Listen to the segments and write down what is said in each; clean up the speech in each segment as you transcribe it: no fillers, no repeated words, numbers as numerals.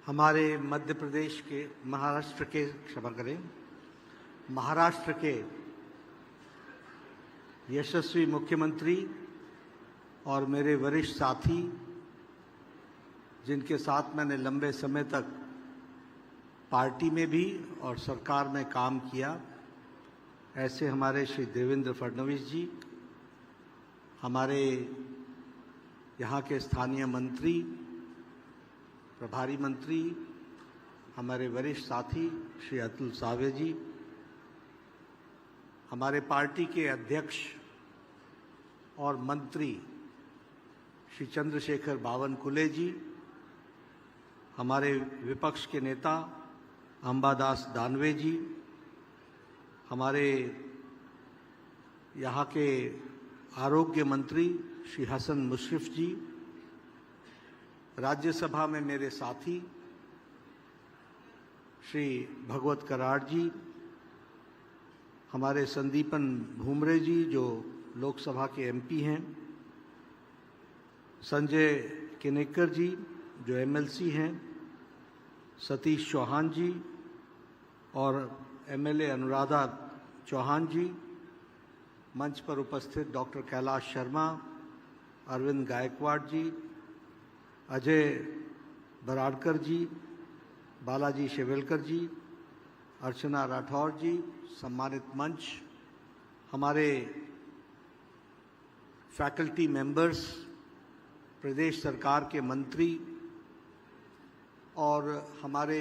हमारे मध्य प्रदेश के महाराष्ट्र के यशस्वी मुख्यमंत्री और मेरे वरिष्ठ साथी, जिनके साथ मैंने लंबे समय तक पार्टी में भी और सरकार में काम किया, ऐसे हमारे श्री देवेंद्र फडणवीस जी, हमारे यहाँ के स्थानीय मंत्री, प्रभारी मंत्री, हमारे वरिष्ठ साथी श्री अतुल सावे जी, हमारे पार्टी के अध्यक्ष और मंत्री श्री चंद्रशेखर बावनकुले जी, हमारे विपक्ष के नेता अंबादास दानवे जी, हमारे यहाँ के आरोग्य मंत्री श्री हसन मुशर्रफ जी, राज्यसभा में मेरे साथी श्री भगवत कराड़ जी, हमारे संदीपन भूमरे जी जो लोकसभा के एमपी हैं, संजय किनेकर जी जो एमएलसी हैं, सतीश चौहान जी और एमएलए अनुराधा चौहान जी, मंच पर उपस्थित डॉक्टर कैलाश शर्मा, अरविंद गायकवाड़ जी, अजय बराड़कर जी, बालाजी शेवेलकर जी, अर्चना राठौर जी, सम्मानित मंच, हमारे फैकल्टी मेंबर्स, प्रदेश सरकार के मंत्री और हमारे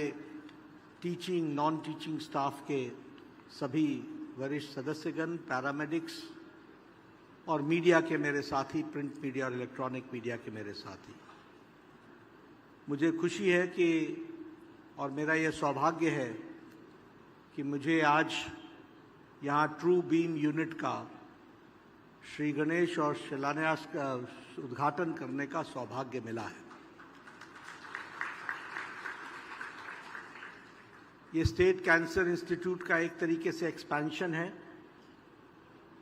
टीचिंग नॉन टीचिंग स्टाफ के सभी वरिष्ठ सदस्यगण, पैरामेडिक्स और मीडिया के मेरे साथी, प्रिंट मीडिया और इलेक्ट्रॉनिक मीडिया के मेरे साथी, मुझे खुशी है कि और मेरा यह सौभाग्य है कि मुझे आज यहाँ ट्रू बीम यूनिट का श्री गणेश और शिलान्यास का उद्घाटन करने का सौभाग्य मिला है। ये स्टेट कैंसर इंस्टीट्यूट का एक तरीके से एक्सपेंशन है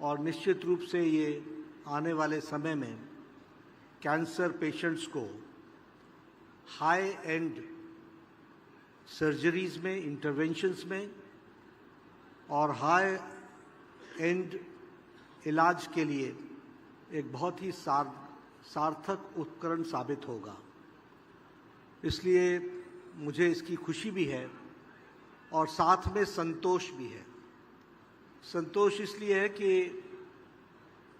और निश्चित रूप से ये आने वाले समय में कैंसर पेशेंट्स को हाई एंड सर्जरीज में, इंटरवेंशंस में और हाई एंड इलाज के लिए एक बहुत ही सार्थक उपकरण साबित होगा। इसलिए मुझे इसकी खुशी भी है और साथ में संतोष भी है। संतोष इसलिए है कि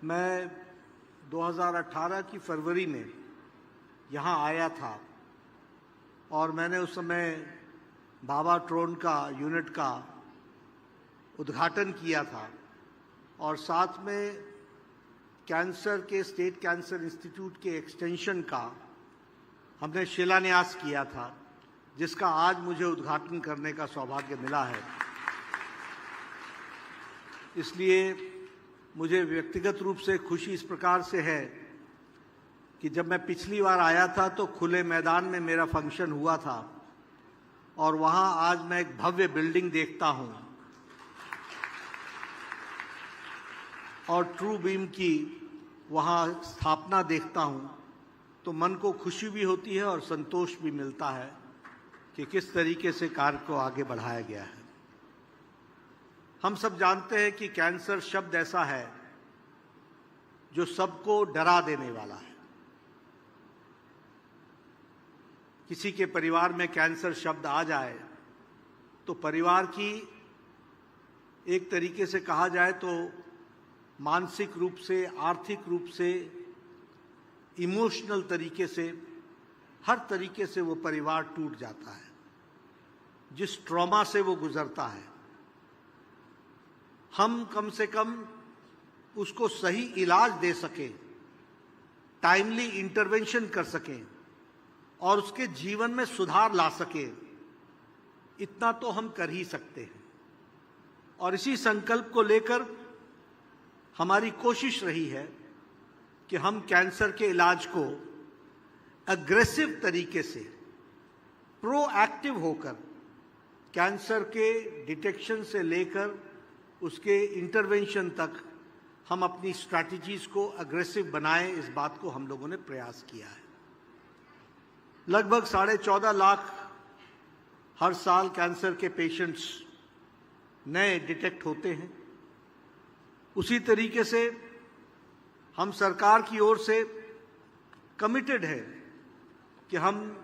मैं 2018 की फरवरी में यहाँ आया था और मैंने उस समय बाबा ट्रोन का यूनिट का उद्घाटन किया था और साथ में कैंसर के स्टेट कैंसर इंस्टीट्यूट के एक्सटेंशन का हमने शिलान्यास किया था, जिसका आज मुझे उद्घाटन करने का सौभाग्य मिला है। इसलिए मुझे व्यक्तिगत रूप से खुशी इस प्रकार से है कि जब मैं पिछली बार आया था तो खुले मैदान में मेरा फंक्शन हुआ था और वहाँ आज मैं एक भव्य बिल्डिंग देखता हूँ और ट्रू बीम की वहाँ स्थापना देखता हूँ, तो मन को खुशी भी होती है और संतोष भी मिलता है कि किस तरीके से कार्य को आगे बढ़ाया गया है। हम सब जानते हैं कि कैंसर शब्द ऐसा है जो सबको डरा देने वाला है। किसी के परिवार में कैंसर शब्द आ जाए तो परिवार की एक तरीके से कहा जाए तो मानसिक रूप से, आर्थिक रूप से, इमोशनल तरीके से, हर तरीके से वो परिवार टूट जाता है। जिस ट्रॉमा से वो गुजरता है, हम कम से कम उसको सही इलाज दे सकें, टाइमली इंटरवेंशन कर सकें और उसके जीवन में सुधार ला सके, इतना तो हम कर ही सकते हैं। और इसी संकल्प को लेकर हमारी कोशिश रही है कि हम कैंसर के इलाज को अग्रेसिव तरीके से, प्रोएक्टिव होकर, कैंसर के डिटेक्शन से लेकर उसके इंटरवेंशन तक हम अपनी स्ट्रैटेजीज को अग्रेसिव बनाएं, इस बात को हम लोगों ने प्रयास किया है। लगभग 14.5 लाख हर साल कैंसर के पेशेंट्स नए डिटेक्ट होते हैं। उसी तरीके से हम सरकार की ओर से कमिटेड है कि हम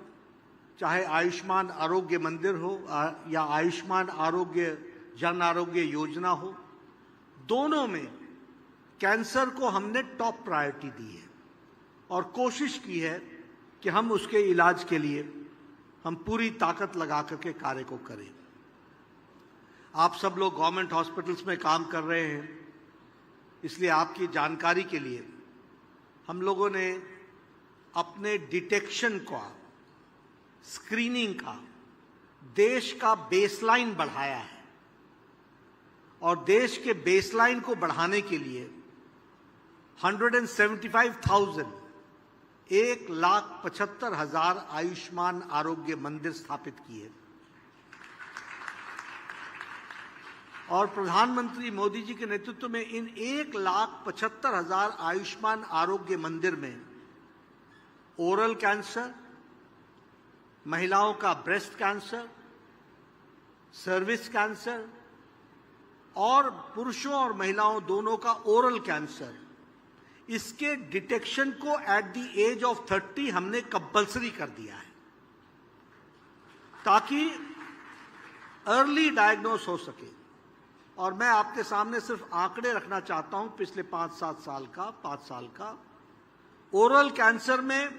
चाहे आयुष्मान आरोग्य मंदिर हो या आयुष्मान आरोग्य जन आरोग्य योजना हो, दोनों में कैंसर को हमने टॉप प्रायोरिटी दी है और कोशिश की है कि हम उसके इलाज के लिए हम पूरी ताकत लगा करके कार्य को करें। आप सब लोग गवर्नमेंट हॉस्पिटल्स में काम कर रहे हैं, इसलिए आपकी जानकारी के लिए हम लोगों ने अपने डिटेक्शन का, स्क्रीनिंग का देश का बेसलाइन बढ़ाया है और देश के बेसलाइन को बढ़ाने के लिए 175,000 1,75,000 आयुष्मान आरोग्य मंदिर स्थापित किए और प्रधानमंत्री मोदी जी के नेतृत्व में इन 1,75,000 आयुष्मान आरोग्य मंदिर में ओरल कैंसर, महिलाओं का ब्रेस्ट कैंसर, सर्विक्स कैंसर और पुरुषों और महिलाओं दोनों का ओरल कैंसर, इसके डिटेक्शन को एट द एज ऑफ 30 हमने कंपल्सरी कर दिया है ताकि अर्ली डायग्नोस हो सके। और मैं आपके सामने सिर्फ आंकड़े रखना चाहता हूं पिछले 5 साल का ओरल कैंसर में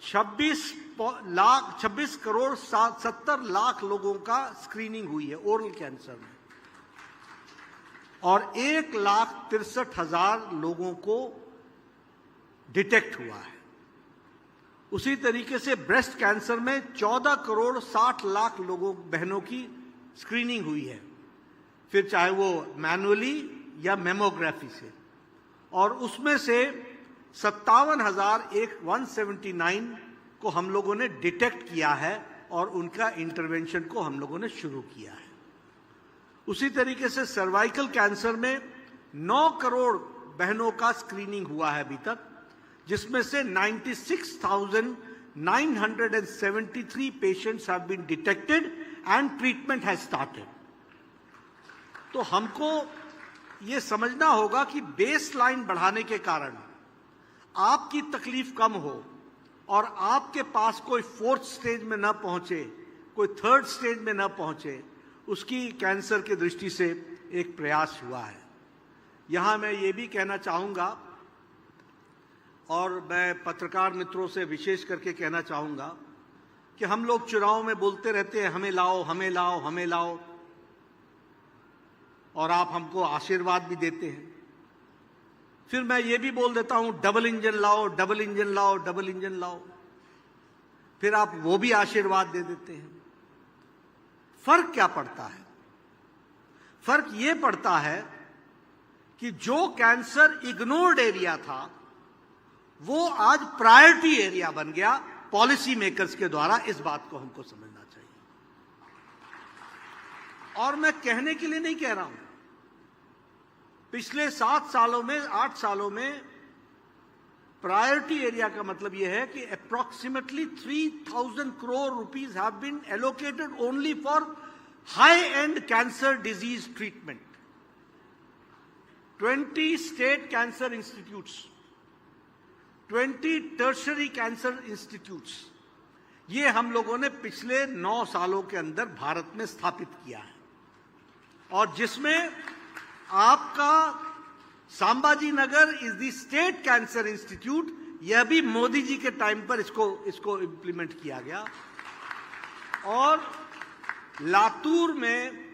26 करोड़ 70 लाख लोगों का स्क्रीनिंग हुई है ओरल कैंसर में और 1,63,000 लोगों को डिटेक्ट हुआ है। उसी तरीके से ब्रेस्ट कैंसर में 14 करोड़ 60 लाख लोगों बहनों की स्क्रीनिंग हुई है, फिर चाहे वो मैनुअली या मेमोग्राफी से, और उसमें से 57,179 को हम लोगों ने डिटेक्ट किया है और उनका इंटरवेंशन को हम लोगों ने शुरू किया है। उसी तरीके से सर्वाइकल कैंसर में 9 करोड़ बहनों का स्क्रीनिंग हुआ है अभी तक, जिसमें से 96,973 patients have been detected and treatment has started. तो हमको ये समझना होगा कि बेस लाइन बढ़ाने के कारण आपकी तकलीफ कम हो और आपके पास कोई 4th स्टेज में न पहुंचे, कोई 3rd स्टेज में न पहुंचे, उसकी कैंसर की दृष्टि से एक प्रयास हुआ है। यहां मैं ये भी कहना चाहूंगा और मैं पत्रकार मित्रों से विशेष करके कहना चाहूंगा कि हम लोग चुनाव में बोलते रहते हैं हमें लाओ, हमें लाओ, हमें लाओ, और आप हमको आशीर्वाद भी देते हैं। फिर मैं ये भी बोल देता हूं डबल इंजन लाओ, डबल इंजन लाओ, डबल इंजन लाओ, फिर आप वो भी आशीर्वाद दे देते हैं। फर्क क्या पड़ता है? फर्क ये पड़ता है कि जो कैंसर इग्नोर्ड एरिया था वो आज प्रायोरिटी एरिया बन गया पॉलिसी मेकर्स के द्वारा। इस बात को हमको समझना चाहिए और मैं कहने के लिए नहीं कह रहा हूं। पिछले 7 सालों में, 8 सालों में प्रायोरिटी एरिया का मतलब यह है कि approximately 3,000 crore rupees have been allocated only for high end cancer disease treatment. 20 state cancer institutes, 20 tertiary cancer institutes, ये हम लोगों ने पिछले 9 सालों के अंदर भारत में स्थापित किया है और जिसमें आपका Sambhaji Nagar is the state cancer institute. यह भी मोदी जी के टाइम पर इसको इंप्लीमेंट किया गया और लातूर में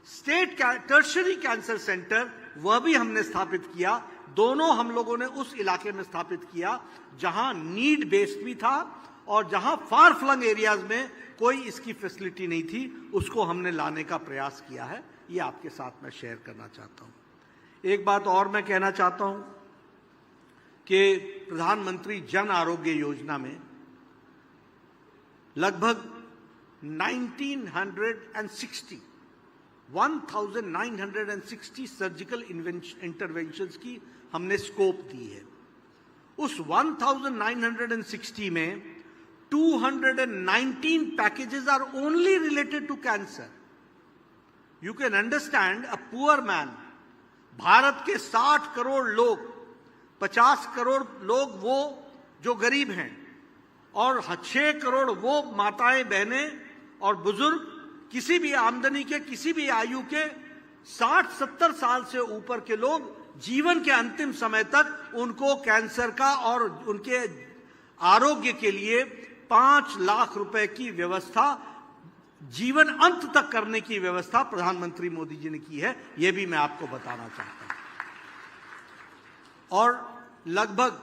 स्टेट टर्शरी कैंसर सेंटर वह भी हमने स्थापित किया। दोनों हम लोगों ने उस इलाके में स्थापित किया जहां नीड बेस्ड भी था और जहां फार फ्लंग एरियाज में कोई इसकी फैसिलिटी नहीं थी, उसको हमने लाने का प्रयास किया है। ये आपके साथ मैं शेयर करना चाहता हूं। एक बात और मैं कहना चाहता हूं कि प्रधानमंत्री जन आरोग्य योजना में लगभग 1960 सर्जिकल इंटरवेंशंस की हमने स्कोप दी है। उस 1960 में 219 packages are only related to cancer. You can understand a poor man, Bharat के 60 करोड़ लोग, 50 करोड़ लोग वो जो गरीब हैं और 6 करोड़ वो माताएं, बहनें और बुजुर्ग, किसी भी आमदनी के, किसी भी आयु के, 60-70 साल से ऊपर के लोग जीवन के अंतिम समय तक उनको कैंसर का और उनके आरोग्य के लिए 5 लाख रुपए की व्यवस्था, जीवन अंत तक करने की व्यवस्था प्रधानमंत्री मोदी जी ने की है, यह भी मैं आपको बताना चाहता हूं। और लगभग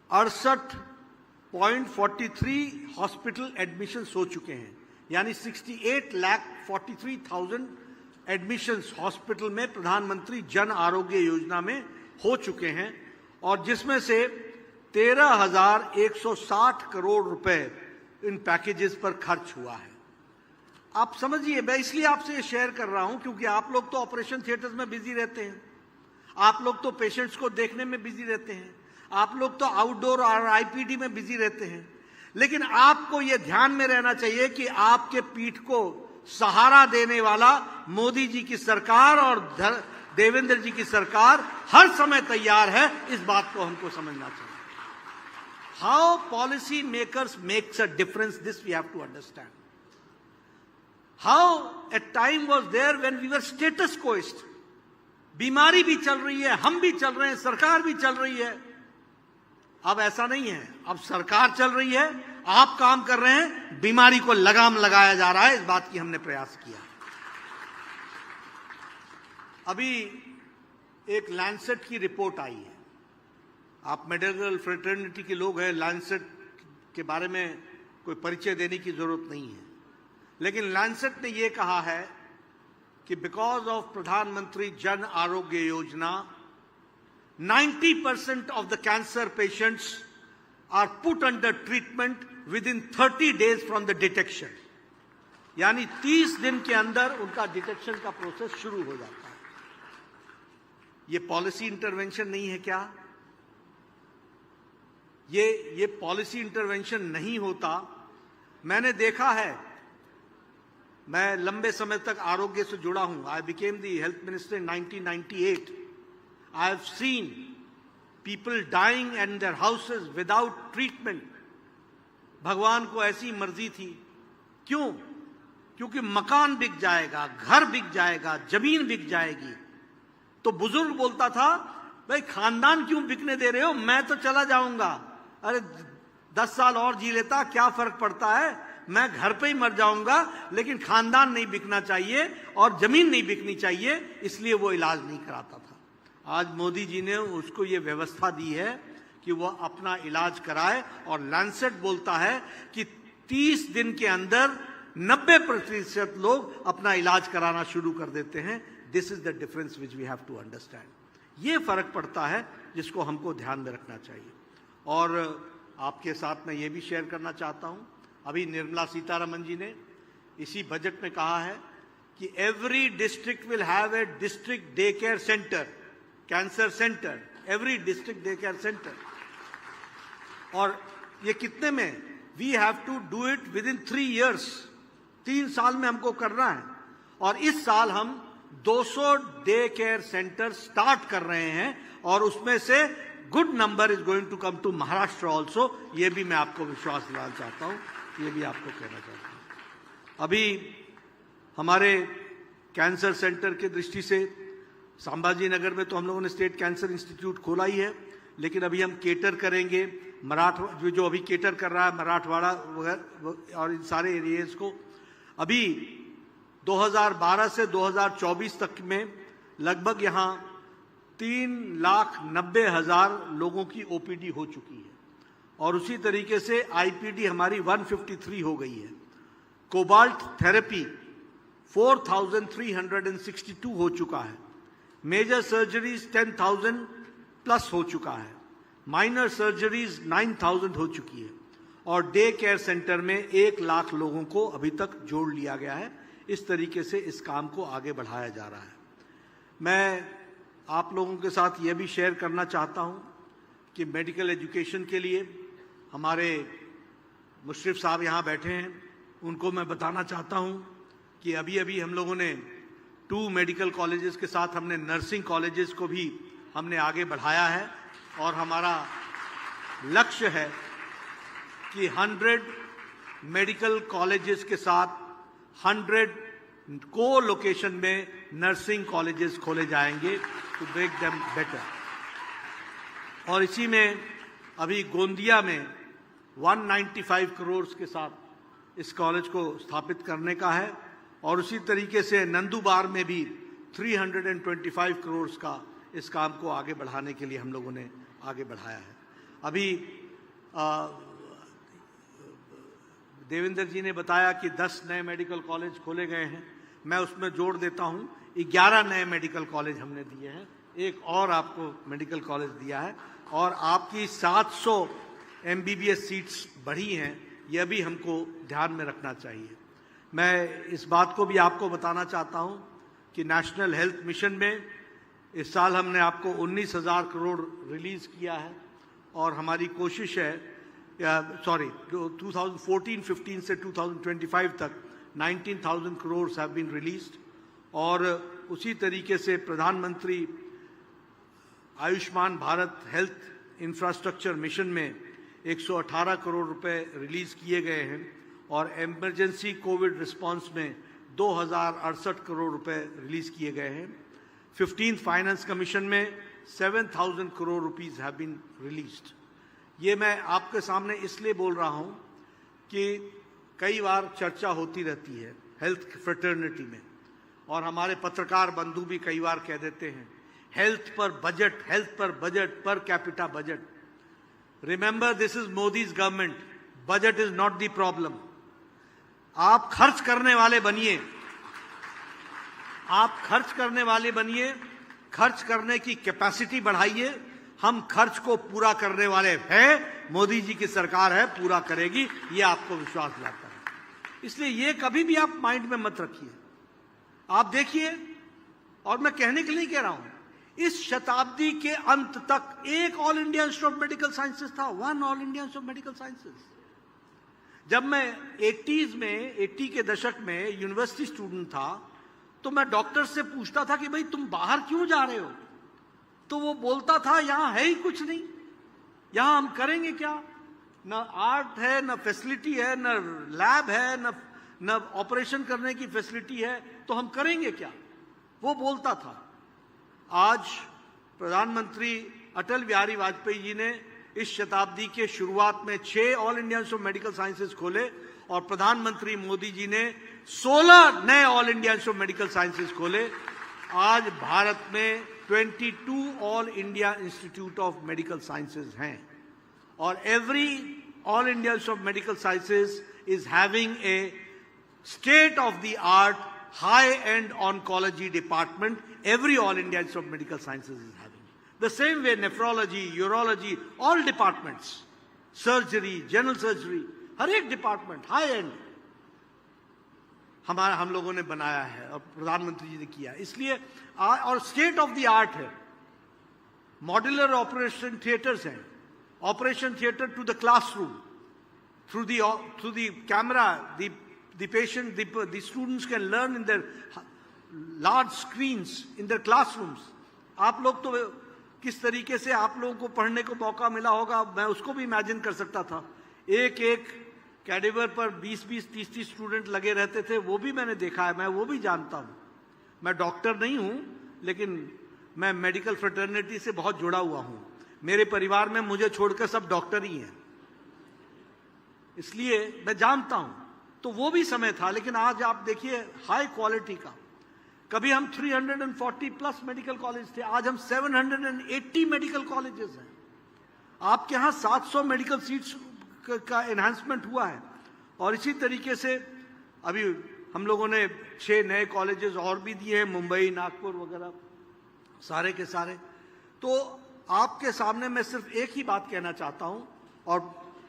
68.43 हॉस्पिटल एडमिशंस हो चुके हैं, यानी 68,43,000 एडमिशंस हॉस्पिटल में प्रधानमंत्री जन आरोग्य योजना में हो चुके हैं, और जिसमें से 13,160 करोड़ रुपए इन पैकेजेस पर खर्च हुआ है। आप समझिए, मैं इसलिए आपसे ये शेयर कर रहा हूं क्योंकि आप लोग तो ऑपरेशन थिएटर्स में बिजी रहते हैं, आप लोग तो पेशेंट्स को देखने में बिजी रहते हैं, आप लोग तो आउटडोर और आईपीडी में बिजी रहते हैं, लेकिन आपको यह ध्यान में रहना चाहिए कि आपके पीठ को सहारा देने वाला मोदी जी की सरकार और देवेंद्र जी की सरकार हर समय तैयार है। इस बात को हमको समझना चाहिए। How policy makers makes a difference, this we have to understand. How a time was there when we were status quoist, बीमारी भी चल रही है, हम भी चल रहे हैं, सरकार भी चल रही है। अब ऐसा नहीं है, अब सरकार चल रही है, आप काम कर रहे हैं, बीमारी को लगाम लगाया जा रहा है। इस बात की हमने प्रयास किया। अभी एक लैंसेट की रिपोर्ट आई है, आप मेडिकल फ्रेटर्निटी के लोग हैं, लैंसेट के बारे में कोई परिचय देने की जरूरत नहीं है, लेकिन लैंसेट ने यह कहा है कि बिकॉज ऑफ प्रधानमंत्री Jan Arogya Yojana 90% of the cancer patients are put under treatment within 30 days from the detection, यानी 30 दिन के अंदर उनका डिटेक्शन का प्रोसेस शुरू हो जाता है। ये पॉलिसी इंटरवेंशन नहीं है क्या? ये पॉलिसी इंटरवेंशन नहीं होता। मैंने देखा है, मैं लंबे समय तक आरोग्य से जुड़ा हूं। I became the health minister in 1998। I have seen people dying in their houses without treatment. भगवान को ऐसी मर्जी थी। क्यों? क्योंकि मकान बिक जाएगा, घर बिक जाएगा, जमीन बिक जाएगी। तो बुजुर्ग बोलता था, भाई खानदान क्यों बिकने दे रहे हो, मैं तो चला जाऊंगा। अरे 10 साल और जी लेता, क्या फर्क पड़ता है, मैं घर पे ही मर जाऊंगा, लेकिन खानदान नहीं बिकना चाहिए और जमीन नहीं बिकनी चाहिए, इसलिए वो इलाज नहीं कराता था। आज मोदी जी ने उसको ये व्यवस्था दी है कि वह अपना इलाज कराए, और लैंसेट बोलता है कि 30 दिन के अंदर 90% लोग अपना इलाज कराना शुरू कर देते हैं। This is the difference which we have to understand. ये फर्क पड़ता है जिसको हमको ध्यान में रखना चाहिए। और आपके साथ मैं ये भी शेयर करना चाहता हूं, अभी निर्मला सीतारमन जी ने इसी बजट में कहा है कि every district will have a district day care centre, cancer centre, every district day care centre. और ये कितने में? We have to do it within 3 years, 3 साल में हमको करना है। और इस साल हम 200 डे केयर सेंटर स्टार्ट कर रहे हैं, और उसमें से good number is going to come to Maharashtra also. ये भी मैं आपको विश्वास दिलाना चाहता हूं, ये भी आपको कहना चाहता हूं। अभी हमारे कैंसर सेंटर की दृष्टि से संभाजी नगर में तो हम लोगों ने स्टेट कैंसर इंस्टीट्यूट खोला ही है, लेकिन अभी हम केटर करेंगे जो अभी केटर कर रहा है मराठवाड़ा वगैरह और इन सारे एरियाज को। अभी 2012 से 2024 तक में लगभग यहाँ 3,90,000 लोगों की ओपीडी हो चुकी है, और उसी तरीके से आईपीडी हमारी 153 हो गई है। कोबाल्ट थेरेपी 4,362 हो चुका है। मेजर सर्जरीज 10,000 प्लस हो चुका है। माइनर सर्जरीज 9,000 हो चुकी है, और डे केयर सेंटर में 1 लाख लोगों को अभी तक जोड़ लिया गया है। इस तरीके से इस काम को आगे बढ़ाया जा रहा है। मैं आप लोगों के साथ यह भी शेयर करना चाहता हूं कि मेडिकल एजुकेशन के लिए हमारे मुशर्रफ साहब यहाँ बैठे हैं, उनको मैं बताना चाहता हूँ कि अभी अभी हम लोगों ने 2 मेडिकल कॉलेजेस के साथ हमने नर्सिंग कॉलेजेस को भी हमने आगे बढ़ाया है और हमारा लक्ष्य है कि 100 मेडिकल कॉलेजेस के साथ 100 को लोकेशन में नर्सिंग कॉलेजेस खोले जाएंगे टू मेक देम बेटर। और इसी में अभी गोंदिया में 195 करोड़ के साथ इस कॉलेज को स्थापित करने का है और उसी तरीके से नंदुबार में भी 325 करोड़ का इस काम को आगे बढ़ाने के लिए हम लोगों ने आगे बढ़ाया है। अभी देवेंद्र जी ने बताया कि 10 नए मेडिकल कॉलेज खोले गए हैं, मैं उसमें जोड़ देता हूं 11 नए मेडिकल कॉलेज हमने दिए हैं, एक और आपको मेडिकल कॉलेज दिया है और आपकी 700 MBBS सीट्स बढ़ी हैं, यह भी हमको ध्यान में रखना चाहिए। मैं इस बात को भी आपको बताना चाहता हूं कि नेशनल हेल्थ मिशन में इस साल हमने आपको 19,000 करोड़ रिलीज किया है और हमारी कोशिश है 2014-15 से 2025 तक 19,000 करोड़ हैव बीन रिलीज्ड। और उसी तरीके से प्रधानमंत्री Ayushman Bharat health infrastructure mission में 118 करोड़ रुपए रिलीज किए गए हैं और इमरजेंसी कोविड रिस्पांस में 2,068 करोड़ रुपए रिलीज किए गए हैं। 15th फाइनेंस कमीशन में 7,000 crore rupees have been released. ये मैं आपके सामने इसलिए बोल रहा हूं कि कई बार चर्चा होती रहती है हेल्थ फ्रेटर्निटी में और हमारे पत्रकार बंधु भी कई बार कह देते हैं हेल्थ पर budget per capita budget. Remember, this is Modi's government, budget is not the problem. आप खर्च करने वाले बनिए, खर्च करने की कैपेसिटी बढ़ाइए। हम खर्च को पूरा करने वाले हैं, मोदी जी की सरकार है, पूरा करेगी, ये आपको विश्वास दिलाता है। इसलिए ये कभी भी आप माइंड में मत रखिए। आप देखिए, और मैं कहने के लिए नहीं कह रहा हूं, इस शताब्दी के अंत तक एक all India institute of medical sciences था, 1 all India institute of medical sciences. जब मैं 80 के दशक में यूनिवर्सिटी स्टूडेंट था तो मैं डॉक्टर से पूछता था कि भाई तुम बाहर क्यों जा रहे हो, तो वो बोलता था यहां है ही कुछ नहीं, यहां हम करेंगे क्या, न आर्ट है, न फैसिलिटी है, न लैब है, न ऑपरेशन करने की फैसिलिटी है, तो हम करेंगे क्या, वो बोलता था। आज प्रधानमंत्री अटल बिहारी वाजपेयी जी ने इस शताब्दी के शुरुआत में 6 all India institute of medical sciences खोले और प्रधानमंत्री मोदी जी ने 16 नए all India institute of medical sciences खोले। आज भारत में 22 all India institute of medical sciences हैं और every all India institute of medical sciences is having a state of the art high and oncology department. Every all India Institute of Medical Sciences is having. The same way nephrology, urology, all departments, surgery, general surgery, हर एक department high and हम लोगों ने बनाया है और प्रधानमंत्री जी ने किया। इसलिए और स्टेट ऑफ द आर्ट है, मॉड्यूलर ऑपरेशन थिएटर्स हैं, operation theatre to the classroom, through the camera the patient the students can learn in their large screens in their classrooms. आप लोग तो किस तरीके से आप लोगों को पढ़ने को मौका मिला होगा, मैं उसको भी इमेजिन कर सकता था। एक कैडेवर पर 20-20, 30-30 स्टूडेंट लगे रहते थे, वो भी मैंने देखा है, मैं वो भी जानता हूं। मैं डॉक्टर नहीं हूं, लेकिन मैं मेडिकल फ्रेटर्निटी से बहुत जुड़ा हुआ हूं। मेरे परिवार में मुझे छोड़कर सब डॉक्टर ही हैं, इसलिए मैं जानता हूं। तो वो भी समय था, लेकिन आज आप देखिए हाई क्वालिटी का। कभी हम 340 प्लस मेडिकल कॉलेज थे, आज हम 780 मेडिकल कॉलेजेस हैं। आपके यहां 700 मेडिकल सीट्स का एनहांसमेंट हुआ है और इसी तरीके से अभी हम लोगों ने 6 नए कॉलेजेस और भी दिए हैं, मुंबई, नागपुर वगैरह सारे के सारे। तो आपके सामने मैं सिर्फ एक ही बात कहना चाहता हूं और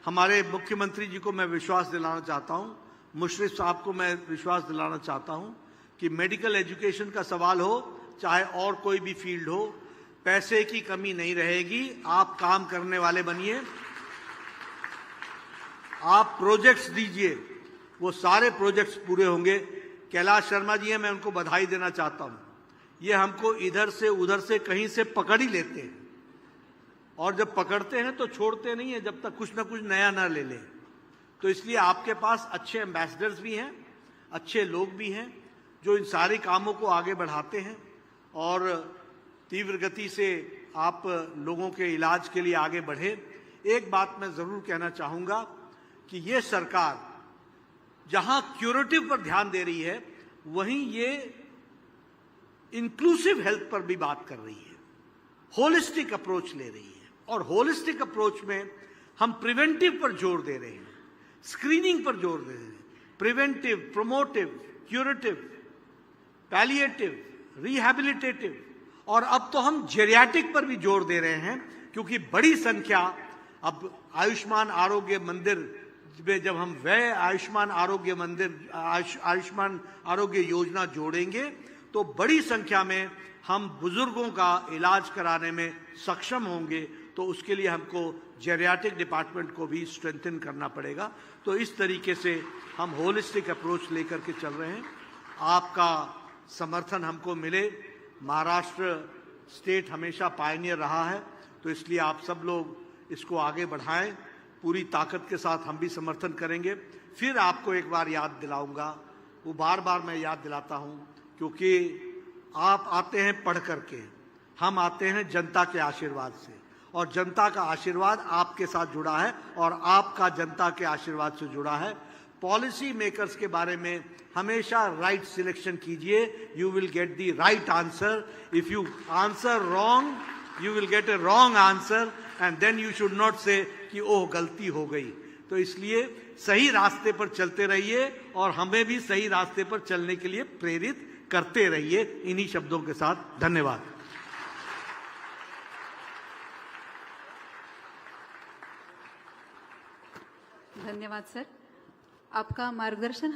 हमारे मुख्यमंत्री जी को मैं विश्वास दिलाना चाहता हूं, मुशर्रफ साहब को मैं विश्वास दिलाना चाहता हूं कि मेडिकल एजुकेशन का सवाल हो चाहे और कोई भी फील्ड हो, पैसे की कमी नहीं रहेगी। आप काम करने वाले बनिए, आप प्रोजेक्ट्स दीजिए, वो सारे प्रोजेक्ट्स पूरे होंगे। कैलाश शर्मा जी हैं, मैं उनको बधाई देना चाहता हूं। ये हमको इधर से उधर से कहीं से पकड़ ही लेते हैं, और जब पकड़ते हैं तो छोड़ते नहीं है जब तक कुछ ना कुछ नया ना ले लें। तो इसलिए आपके पास अच्छे एम्बेसडर्स भी हैं, अच्छे लोग भी हैं जो इन सारे कामों को आगे बढ़ाते हैं, और तीव्र गति से आप लोगों के इलाज के लिए आगे बढ़े। एक बात मैं जरूर कहना चाहूंगा कि ये सरकार जहां क्यूरेटिव पर ध्यान दे रही है, वहीं ये इंक्लूसिव हेल्थ पर भी बात कर रही है, होलिस्टिक अप्रोच ले रही है। और होलिस्टिक अप्रोच में हम प्रिवेंटिव पर जोर दे रहे हैं, स्क्रीनिंग पर जोर दे रहे हैं, preventive, promotive, curative, palliative, rehabilitative, और अब तो हम जेरियाटिक पर भी जोर दे रहे हैं, क्योंकि बड़ी संख्या अब आयुष्मान आरोग्य मंदिर में जब हम वह आयुष्मान आरोग्य मंदिर आयुष्मान आरोग्य योजना जोड़ेंगे तो बड़ी संख्या में हम बुजुर्गों का इलाज कराने में सक्षम होंगे। तो उसके लिए हमको जेरियाटिक डिपार्टमेंट को भी स्ट्रेंथन करना पड़ेगा। तो इस तरीके से हम होलिस्टिक अप्रोच लेकर के चल रहे हैं। आपका समर्थन हमको मिले। महाराष्ट्र स्टेट हमेशा पायनियर रहा है, तो इसलिए आप सब लोग इसको आगे बढ़ाएं। पूरी ताकत के साथ हम भी समर्थन करेंगे। फिर आपको एक बार याद दिलाऊंगा, वो बार बार मैं याद दिलाता हूं, क्योंकि आप आते हैं पढ़ करके, हम आते हैं जनता के आशीर्वाद से, और जनता का आशीर्वाद आपके साथ जुड़ा है और आपका जनता के आशीर्वाद से जुड़ा है। पॉलिसी मेकर्स के बारे में हमेशा राइट सिलेक्शन कीजिए, you will get the right answer. If you answer wrong you will get a wrong answer, and then you should not say कि ओह गलती हो गई। तो इसलिए सही रास्ते पर चलते रहिए और हमें भी सही रास्ते पर चलने के लिए प्रेरित करते रहिए। इन्हीं शब्दों के साथ धन्यवाद। धन्यवाद सर, आपका मार्गदर्शन